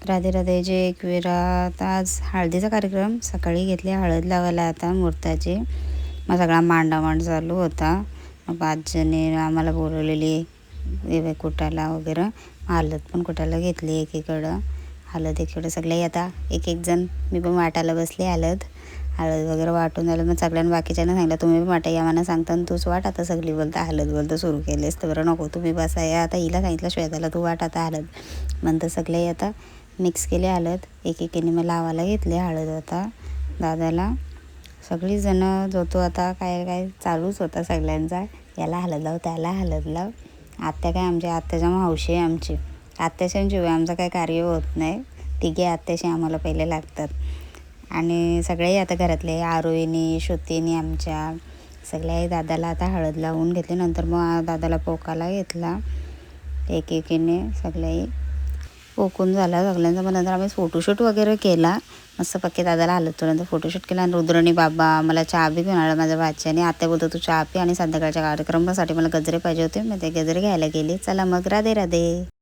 राधे राधे जय एकविरा. आज हळदीचा कार्यक्रम सकाळी घेतली, हळद लावायला आता मुहूर्ताची. मग सगळा मांडामांड चालू होता. मग आजीने आम्हाला बोलवलेली कुटाला वगैरे. हळद पण कुटायला घेतली एकीकडं, हळद एकीकडं. सगळे आता एक एक जण, मी पण वाटायला बसली हळद वगैरे वाटून झालं. मग सगळ्यांना बाकीच्यांना सांगितलं तुम्ही पण वाटा या, मला सांगता तूच वाट. आता सगळी बोलता हळद बोलतं सुरू केलेस तर बरं नको तुम्ही बसा या. आता हिला सांगितलं श्वेताला तू वाट आता हळद. म्हणतं सगळे आता मिक्स केले हळद एकेकीने. मग लावायला घेतले हळद आता दादाला. सगळीजणं जो तो आता काय काय चालूच होता सगळ्यांचा, याला हळद लाव त्याला हळद लाव. आत्या काय आमच्या आत्याच्या मावशी आहे आमची. आत्याशांशिवाय आमचं काय कार्य होत नाही. तिघे आत्याशी आम्हाला पहिले लागतात. आणि सगळे आता घरातले आरोहीनी श्रुतीनी आमच्या सगळ्या दादाला आता हळद लावून घेतली. नंतर मग दादाला पोकाला घेतला एकेकीने. सगळ्याही पोकून झाला सगळ्यांचा. मग नंतर आम्ही फोटोशूट वगैरे केला मस्त पक्के. दादाला हळद तुल्यानंतर फोटोशूट केला. आणि रुद्रनी बाबा मला चहा बी घेऊन आला माझ्या भाच्याने. आत्या बोलतो तू चहा पी आणि संध्याकाळच्या कार्यक्रमासाठी मला गजरे पाहिजे होते. मग ते गजरे घ्यायला गेले. चला मग राधे राधे.